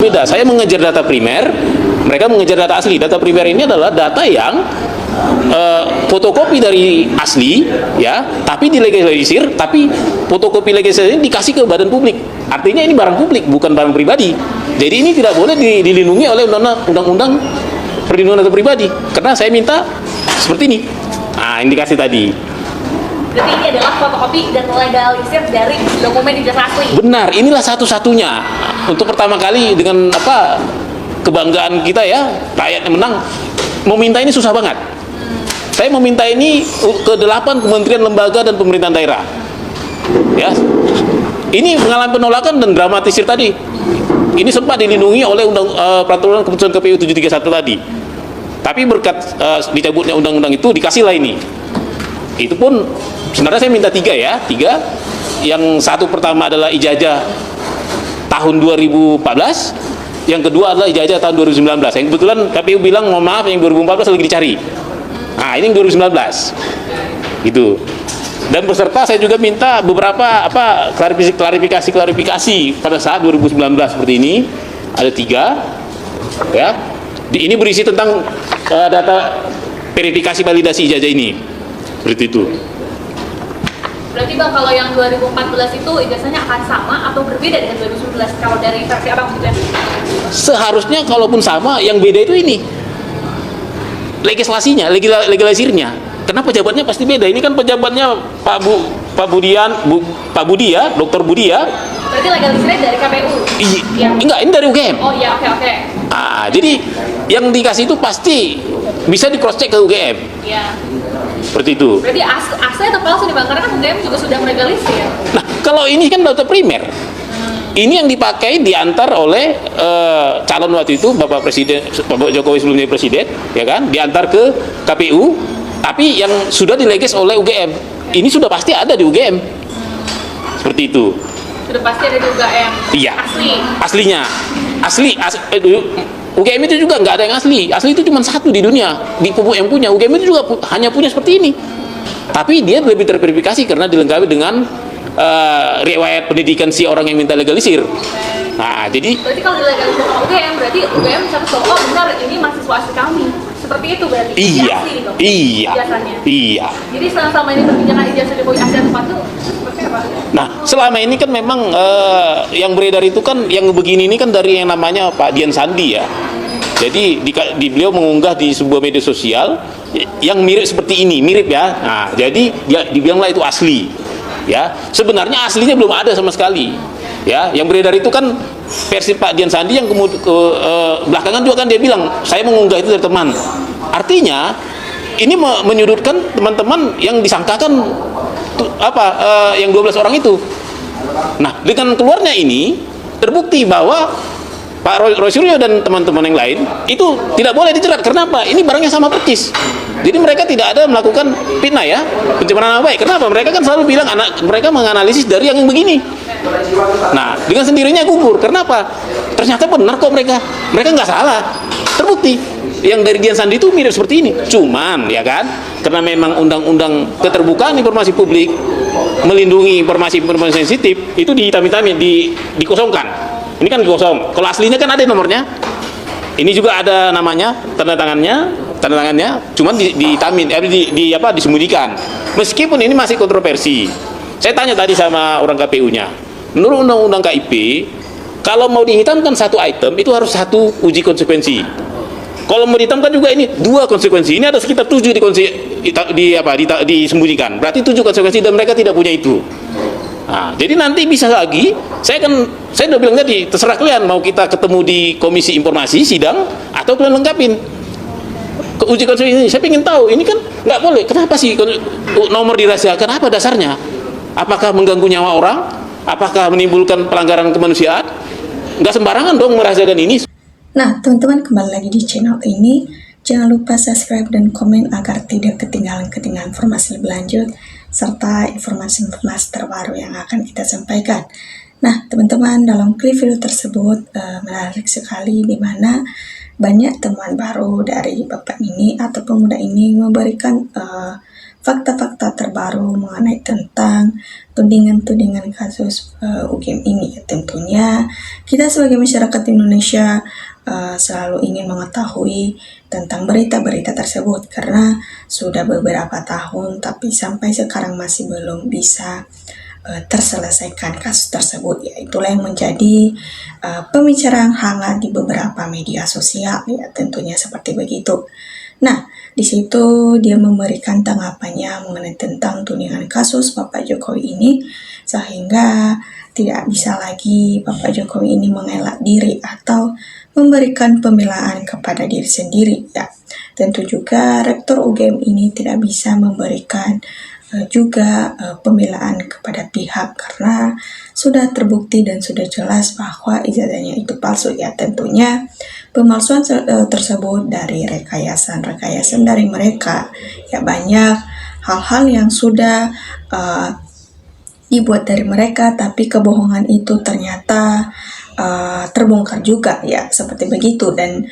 Beda, saya mengejar data primer, mereka mengejar data asli. Data primer ini adalah data yang fotokopi dari asli, ya, tapi dilegalisir, tapi fotokopi legalisir ini dikasih ke badan publik. Artinya ini barang publik, bukan barang pribadi. Jadi ini tidak boleh dilindungi oleh undang-undang perlindungan data pribadi. Karena saya minta seperti ini. Nah, indikasi tadi. Berarti ini adalah fotokopi dan legalisir dari dokumen ijazah asli. Benar, inilah satu-satunya. Untuk pertama kali dengan kebanggaan kita ya, rakyat yang menang. Meminta ini susah banget. Saya meminta ini ke 8 kementerian, lembaga, dan pemerintahan daerah. Ya, ini mengalami penolakan dan dramatisir tadi. Ini sempat dilindungi oleh peraturan keputusan KPU 731 tadi. Tapi berkat dicabutnya undang-undang itu, dikasihlah ini. Itu pun sebenarnya saya minta 3 ya, 3. Yang satu pertama adalah ijazah tahun 2014, yang kedua adalah ijazah tahun 2019. Yang kebetulan KPU bilang mohon maaf yang 2014 lagi dicari. Nah, ini yang 2019. Gitu. Dan beserta saya juga minta beberapa klarifikasi pada saat 2019 seperti ini. Ada 3 ya. Ini berisi tentang data verifikasi validasi ijazah ini. Seperti itu. Berarti Bang, kalau yang 2014 itu ijazahnya akan sama atau berbeda dengan 2019 kalau dari versi Abang gitu ya? Seharusnya kalaupun sama, yang beda itu ini legislasinya, legalisirnya. Karena pejabatnya pasti beda. Ini kan pejabatnya Pak Budi ya, Dr. Budi ya. Berarti legalisirnya dari KPU? Ya. Enggak, ini dari UGM. Oh iya, oke. Jadi yang dikasih itu pasti bisa di cross check ke UGM. Iya. Seperti itu. Berarti asli atau palsu nih Bang? Karena kan UGM juga sudah melegalisir. Nah, kalau ini kan data primer. Ini yang dipakai diantar oleh calon waktu itu Bapak Jokowi sebelum jadi presiden, ya kan? Diantar ke KPU, tapi yang sudah dilegis oleh UGM. Ini sudah pasti ada di UGM. Seperti itu. Sudah pasti ada di UGM. Iya. Asli. Asli. UGM itu juga nggak ada yang asli. Asli itu cuma satu di dunia. Di yang punya. UGM itu juga hanya punya seperti ini. Tapi dia lebih terverifikasi karena dilengkapi dengan riwayat pendidikan si orang yang minta legalisir. Nah, jadi berarti kalau dilegalisir sama UGM, berarti UGM bisa tahu, oh benar ini mahasiswa asli kami. Seperti itu berarti. Iya. Asli dong, Iya. ijazahnya. Iya. Jadi selama ini perbincangan ijazah Jokowi asli atau palsu seperti apa? Nah, selama ini kan memang yang beredar itu kan yang begini ini kan dari yang namanya Pak Dian Sandi ya. Jadi beliau mengunggah di sebuah media sosial yang mirip seperti ini, mirip ya. Nah, jadi dia dibilanglah itu asli. Ya, sebenarnya aslinya belum ada sama sekali. Ya, yang beredar itu kan versi Pak Dian Sandi yang kemudian belakangan juga kan dia bilang saya mengunggah itu dari teman. Artinya ini menyudutkan teman-teman yang disangkakan yang 12 orang itu. Nah, dengan keluarnya ini terbukti bahwa Pak Roy Suryo dan teman-teman yang lain itu tidak boleh dijerat. Kenapa? Ini barangnya sama persis. Jadi mereka tidak ada melakukan fitnah ya, pencemaran nama baik. Kenapa? Mereka kan selalu bilang mereka menganalisis dari yang begini. Nah, dengan sendirinya gugur. Kenapa? Ternyata benar kok mereka nggak salah. Terbukti. Yang dari Dian Sandi itu mirip seperti ini. Cuman ya kan, karena memang undang-undang keterbukaan informasi publik melindungi informasi sensitif itu dihitam-hitamin, dikosongkan. Ini kan kosong. Kalau aslinya kan ada nomornya. Ini juga ada namanya, tanda tangannya, cuman dihitamin, disembunyikan. Meskipun ini masih kontroversi. Saya tanya tadi sama orang KPU-nya. Menurut undang-undang KIP, kalau mau dihitamkan satu item itu harus satu uji konsekuensi. Kalau mau dihitamkan juga ini 2 konsekuensi. Ini ada sekitar 7 disembunyikan. Berarti 7 konsekuensi dan mereka tidak punya itu. Nah, jadi nanti bisa lagi, saya udah bilang tadi, terserah kalian mau kita ketemu di komisi informasi sidang atau kalian lengkapin uji konsekuensi ini. Saya ingin tahu, ini kan nggak boleh. Kenapa sih nomor dirahasiakan? Apa dasarnya? Apakah mengganggu nyawa orang? Apakah menimbulkan pelanggaran kemanusiaan? Nggak sembarangan dong merahasiakan ini. Nah, teman-teman kembali lagi di channel ini. Jangan lupa subscribe dan komen agar tidak ketinggalan informasi lebih lanjut serta informasi-informasi terbaru yang akan kita sampaikan. Nah, teman-teman, dalam klip video tersebut menarik sekali di mana banyak teman baru dari Bapak ini atau pemuda ini memberikan fakta-fakta terbaru mengenai tentang tudingan-tudingan kasus UGM ini. Tentunya kita sebagai masyarakat Indonesia selalu ingin mengetahui tentang berita-berita tersebut karena sudah beberapa tahun tapi sampai sekarang masih belum bisa terselesaikan kasus tersebut. Ya, itulah yang menjadi pembicaraan hangat di beberapa media sosial, ya tentunya seperti begitu. Nah, di situ dia memberikan tanggapannya mengenai tentang tudingan kasus Bapak Jokowi ini, sehingga tidak bisa lagi Bapak Jokowi ini mengelak diri atau memberikan pembelaan kepada diri sendiri. Ya, tentu juga Rektor UGM ini tidak bisa memberikan juga pembelaan kepada pihak karena sudah terbukti dan sudah jelas bahwa ijazahnya itu palsu. Ya, tentunya pemalsuan tersebut dari rekayasa dari mereka. Ya, banyak hal-hal yang sudah dibuat dari mereka, tapi kebohongan itu ternyata terbongkar juga, ya seperti begitu. Dan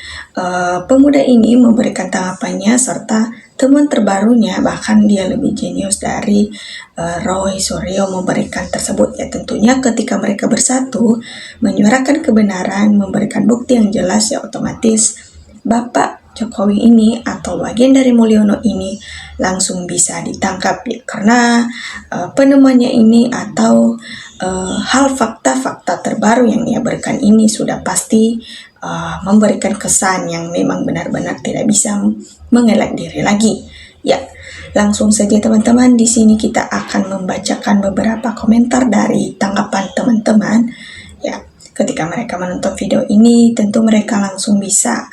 pemuda ini memberikan tanggapannya serta temuan terbarunya, bahkan dia lebih jenius dari Roy Suryo memberikan tersebut. Ya, tentunya ketika mereka bersatu menyuarakan kebenaran, memberikan bukti yang jelas, ya otomatis Bapak Jokowi ini atau bagian dari Mulyono ini langsung bisa ditangkap, ya, karena penemuannya ini atau hal fakta-fakta terbaru yang ia berikan ini sudah pasti memberikan kesan yang memang benar-benar tidak bisa mengelak diri lagi. Ya, langsung saja teman-teman, di sini kita akan membacakan beberapa komentar dari tanggapan teman-teman. Ya, ketika mereka menonton video ini, tentu mereka langsung bisa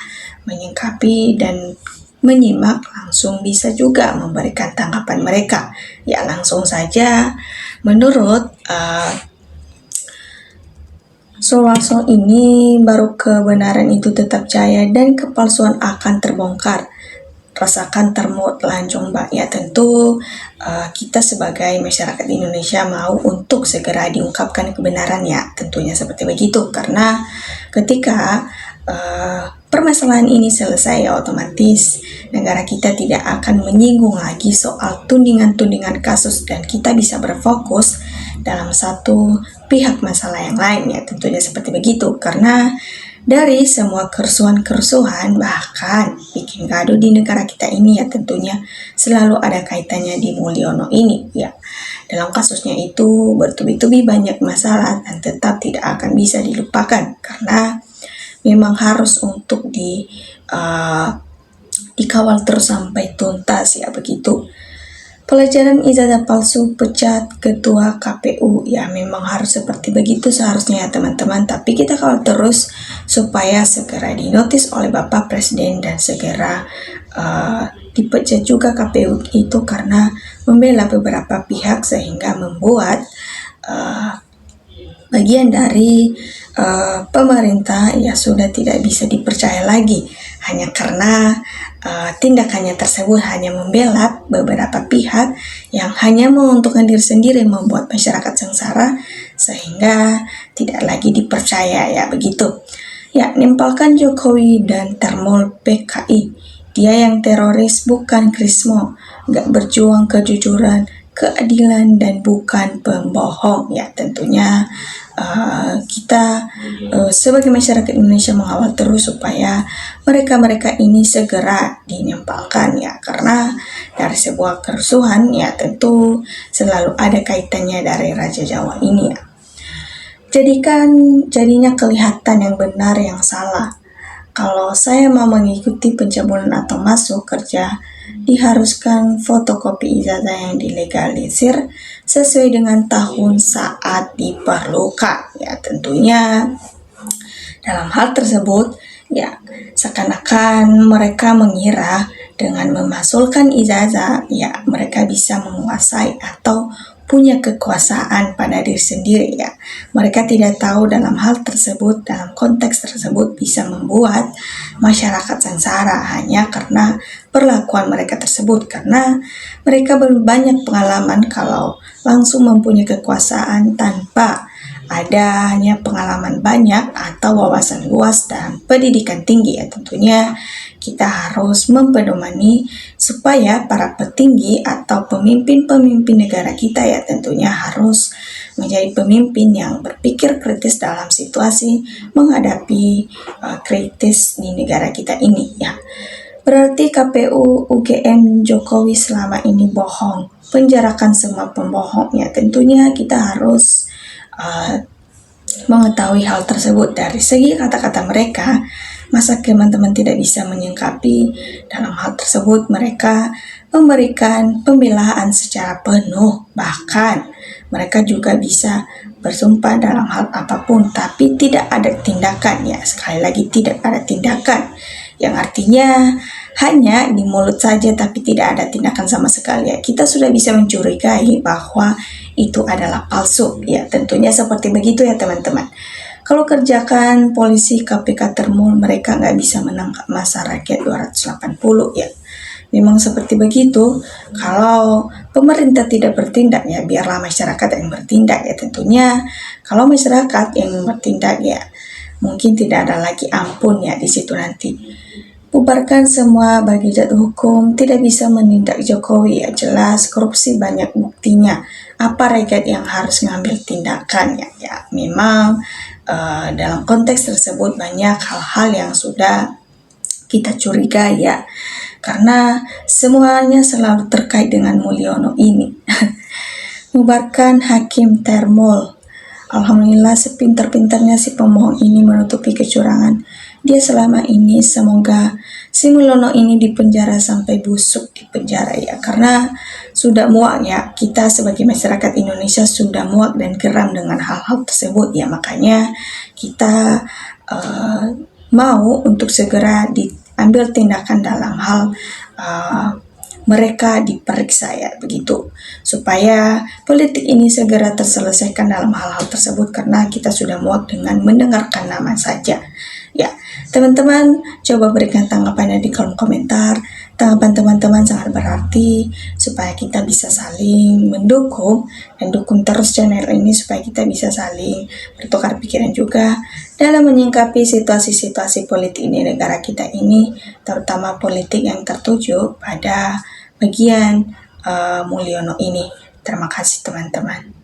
menyingkapi dan menyimak, langsung bisa juga memberikan tanggapan mereka. Ya, langsung saja. Menurut Soeharto ini, baru kebenaran itu tetap jaya dan kepalsuan akan terbongkar. Rasakan termut lancung Mbak. Ya, tentu kita sebagai masyarakat Indonesia mau untuk segera diungkapkan kebenaran, ya tentunya seperti begitu. Karena ketika permasalahan ini selesai, ya otomatis negara kita tidak akan menyinggung lagi soal tudingan-tudingan kasus dan kita bisa berfokus dalam satu pihak masalah yang lain, ya tentunya seperti begitu. Karena dari semua kerusuhan bahkan bikin gaduh di negara kita ini, ya tentunya selalu ada kaitannya di Mulyono ini. Ya, dalam kasusnya itu bertubi-tubi banyak masalah dan tetap tidak akan bisa dilupakan karena memang harus untuk dikawal terus sampai tuntas, ya begitu. Pelajaran ijazah palsu pecat ketua KPU, ya memang harus seperti begitu seharusnya, ya teman-teman. Tapi kita kawal terus supaya segera dinotis oleh Bapak Presiden dan segera dipecat juga KPU itu karena membela beberapa pihak sehingga membuat bagian dari pemerintah ya sudah tidak bisa dipercaya lagi hanya karena tindakannya tersebut hanya membela beberapa pihak yang hanya menguntungkan diri sendiri, membuat masyarakat sengsara sehingga tidak lagi dipercaya, ya begitu. Ya, nimpalkan Jokowi dan termol PKI, dia yang teroris bukan Krismo, gak berjuang kejujuran, keadilan dan bukan pembohong. Ya tentunya kita sebagai masyarakat Indonesia mengawal terus supaya mereka ini segera dinimpalkan, ya karena dari sebuah kerusuhan ya tentu selalu ada kaitannya dari Raja Jawa ini, ya. Jadinya kelihatan yang benar yang salah. Kalau saya mau mengikuti pencabulan atau masuk kerja, diharuskan fotokopi ijazah yang dilegalisir sesuai dengan tahun saat diperlukan. Ya tentunya dalam hal tersebut ya seakan-akan mereka mengira dengan memasukkan ijazah ya mereka bisa menguasai atau punya kekuasaan pada diri sendiri, ya. Mereka tidak tahu dalam hal tersebut, dalam konteks tersebut bisa membuat masyarakat sengsara hanya karena perlakuan mereka tersebut, karena mereka belum banyak pengalaman kalau langsung mempunyai kekuasaan tanpa adanya pengalaman banyak atau wawasan luas dan pendidikan tinggi ya. Tentunya kita harus mempedomani supaya para petinggi atau pemimpin-pemimpin negara kita ya tentunya harus menjadi pemimpin yang berpikir kritis dalam situasi menghadapi kritis di negara kita ini ya. Berarti KPU UGM Jokowi selama ini bohong, penjarakan semua pembohong ya. Tentunya kita harus mengetahui hal tersebut dari segi kata-kata mereka. Masa teman-teman tidak bisa menyingkapi dalam hal tersebut? Mereka memberikan pembelaan secara penuh, bahkan mereka juga bisa bersumpah dalam hal apapun, tapi tidak ada tindakan ya. Sekali lagi tidak ada tindakan, yang artinya hanya di mulut saja tapi tidak ada tindakan sama sekali ya. Kita sudah bisa mencurigai bahwa itu adalah palsu ya. Tentunya seperti begitu ya teman-teman. Kalau kerjakan polisi KPK termul, mereka nggak bisa menangkap massa rakyat 280 ya. Memang seperti begitu. Kalau pemerintah tidak bertindak ya biarlah masyarakat yang bertindak ya. Tentunya kalau masyarakat yang bertindak ya mungkin tidak ada lagi ampun ya di situ nanti. Bubarkan semua bagi jatuh hukum, tidak bisa menindak Jokowi ya, jelas korupsi banyak buktinya. Apa rakyat yang harus ngambil tindakan ya? Ya memang dalam konteks tersebut banyak hal-hal yang sudah kita curigai ya, karena semuanya selalu terkait dengan Mulyono ini. Bubarkan Hakim Termol. Alhamdulillah sepintar-pintarnya si pemohon ini menutupi kecurangan. Dia selama ini semoga si Mulyono ini dipenjara sampai busuk di penjara ya, karena sudah muak ya, kita sebagai masyarakat Indonesia sudah muak dan geram dengan hal-hal tersebut ya. Makanya kita mau untuk segera diambil tindakan dalam hal mereka diperiksa ya, begitu supaya politik ini segera terselesaikan dalam hal-hal tersebut, karena kita sudah muak dengan mendengarkan nama saja ya. Teman-teman coba berikan tanggapannya di kolom komentar. Tanggapan teman-teman sangat berarti supaya kita bisa saling mendukung dan dukung terus channel ini supaya kita bisa saling bertukar pikiran juga dalam menyingkapi situasi-situasi politik di negara kita ini, terutama politik yang tertuju pada bagian Mulyono ini. Terima kasih teman-teman.